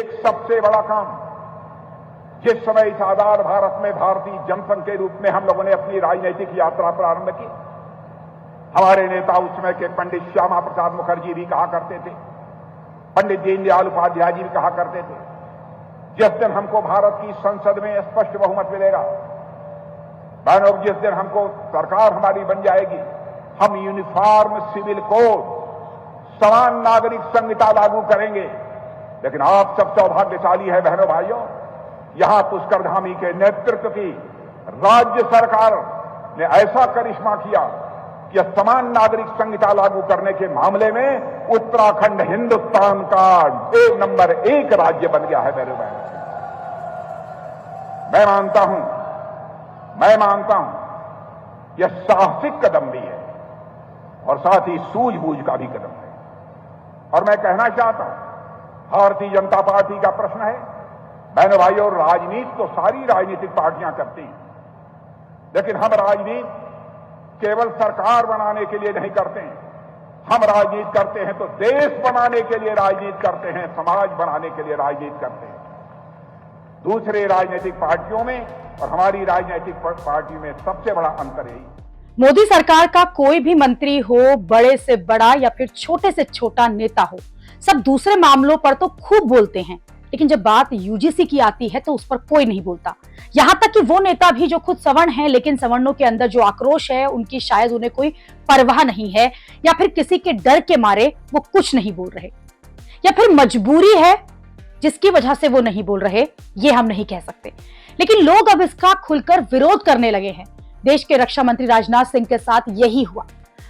एक सबसे बड़ा काम, जिस समय इस आजाद भारत में भारतीय जनसंघ के रूप में हम लोगों ने अपनी राजनीतिक यात्रा प्रारंभ की, हमारे नेता उस समय के पंडित श्यामा प्रसाद मुखर्जी भी कहा करते थे, पंडित दीनदयाल उपाध्याय जी भी कहा करते थे, जिस दिन हमको भारत की संसद में स्पष्ट बहुमत मिलेगा, बहनों, जिस दिन हमको सरकार हमारी बन जाएगी, हम यूनिफॉर्म सिविल कोड, समान नागरिक संहिता लागू करेंगे। लेकिन आप सब सौभाग्यशाली है बहनों भाइयों, यहां पुष्करधामी के नेतृत्व की राज्य सरकार ने ऐसा करिश्मा किया कि समान नागरिक संहिता लागू करने के मामले में उत्तराखंड हिंदुस्तान का नंबर 1 राज्य बन गया है मेरे बहनों। मैं मानता हूं यह साहसिक कदम भी है और साथ ही सूझबूझ का भी कदम है। और मैं कहना चाहता हूं, भारतीय जनता पार्टी का प्रश्न है, बहनों भाइयों, राजनीति तो सारी राजनीतिक पार्टियां करती हैं, लेकिन हम राजनीति केवल सरकार बनाने के लिए नहीं करते हैं। हम राजनीति करते हैं तो देश बनाने के लिए राजनीति करते हैं, समाज बनाने के लिए राजनीति करते हैं। दूसरे राजनीतिक पार्टियों में और हमारी राजनीतिक पार्टी में सबसे बड़ा अंतर यही। मोदी सरकार का कोई भी मंत्री हो, बड़े से बड़ा या फिर छोटे से छोटा नेता हो, सब दूसरे मामलों पर तो खूब बोलते हैं, लेकिन जब बात यूजीसी की आती है तो उस पर कोई नहीं बोलता। यहाँ तक कि वो नेता भी जो खुद सवर्ण है, लेकिन सवर्णों के अंदर जो आक्रोश है, उनकी शायद उन्हें कोई परवाह नहीं है, या फिर किसी के डर के मारे वो कुछ नहीं बोल रहे, या फिर मजबूरी है जिसकी वजह से वो नहीं बोल रहे, ये हम नहीं कह सकते। लेकिन लोग अब इसका खुलकर विरोध करने लगे हैं। देश के रक्षा मंत्री राजनाथ सिंह के साथ यही हुआ।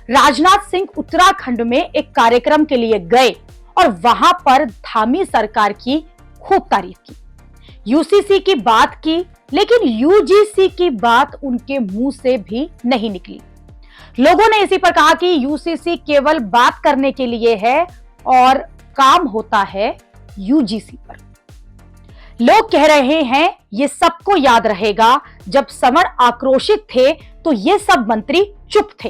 राजनाथ सिंह उत्तराखंड में एक कार्यक्रम के लिए गए और वहां पर धामी सरकार की खूब तारीफ की, यूसीसी की बात की, लेकिन यूजीसी की बात उनके मुंह से भी नहीं निकली। लोगों ने इसी पर कहा कि यूसीसी केवल बात करने के लिए है और काम होता है यूजीसी पर। लोग कह रहे हैं ये सबको याद रहेगा, जब सवर्ण आक्रोशित थे तो ये सब मंत्री चुप थे।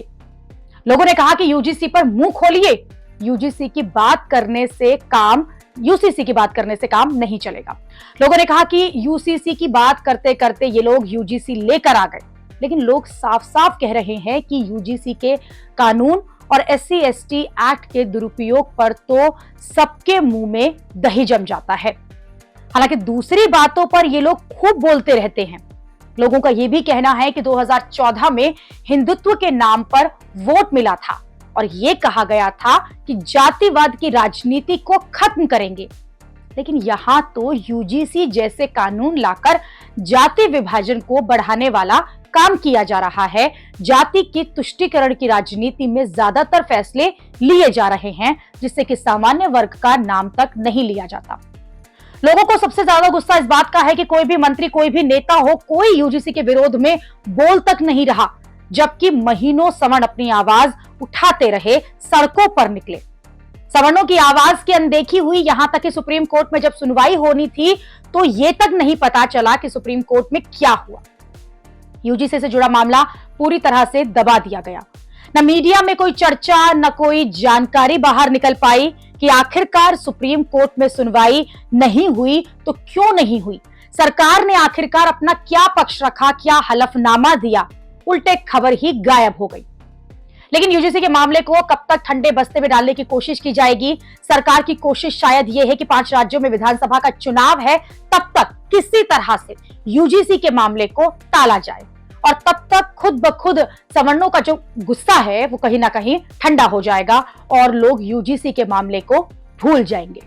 लोगों ने कहा कि यूजीसी पर मुंह खोलिए, यूजीसी की बात करने से काम यूसीसी की बात करने से काम नहीं चलेगा। लोगों ने कहा कि यूसीसी की बात करते करते ये लोग यूजीसी लेकर आ गए, लेकिन लोग साफ साफ कह रहे हैं कि यूजीसी के कानून और एससी एसटी एक्ट के दुरुपयोग पर तो सबके मुंह में दही जम जाता है। हालांकि दूसरी बातों पर ये लोग खूब बोलते रहते हैं। लोगों का यह भी कहना है कि 2014 में हिंदुत्व के नाम पर वोट मिला था और ये कहा गया था कि जातिवाद की राजनीति को खत्म करेंगे, लेकिन यहां तो यूजीसी जैसे कानून लाकर जाति विभाजन को बढ़ाने वाला काम किया जा रहा है। जाति की तुष्टीकरण की राजनीति में ज्यादातर फैसले लिए जा रहे हैं, जिससे कि सामान्य वर्ग का नाम तक नहीं लिया जाता। लोगों को सबसे ज्यादा गुस्सा इस बात का है कि कोई भी मंत्री, कोई भी नेता हो, कोई यूजीसी के विरोध में बोल तक नहीं रहा, जबकि महीनों सवर्ण अपनी आवाज उठाते रहे, सड़कों पर निकले। सवर्णों की आवाज की अनदेखी हुई, यहां तक कि सुप्रीम कोर्ट में जब सुनवाई होनी थी तो ये तक नहीं पता चला कि सुप्रीम कोर्ट में क्या हुआ। यूजीसी से जुड़ा मामला पूरी तरह से दबा दिया गया। न मीडिया में कोई चर्चा, न कोई जानकारी बाहर निकल पाई कि आखिरकार सुप्रीम कोर्ट में सुनवाई नहीं हुई तो क्यों नहीं हुई, सरकार ने आखिरकार अपना क्या पक्ष रखा, क्या हलफनामा दिया, उल्टे खबर ही गायब हो गई। लेकिन यूजीसी के मामले को कब तक ठंडे बस्ते में डालने की कोशिश की जाएगी? सरकार की कोशिश शायद यह है कि 5 राज्यों में विधानसभा का चुनाव है, तब तक किसी तरह से यूजीसी के मामले को टाला जाए और तब तक खुद ब खुद सवर्णों का जो गुस्सा है वो कहीं ना कहीं ठंडा हो जाएगा और लोग यूजीसी के मामले को भूल जाएंगे।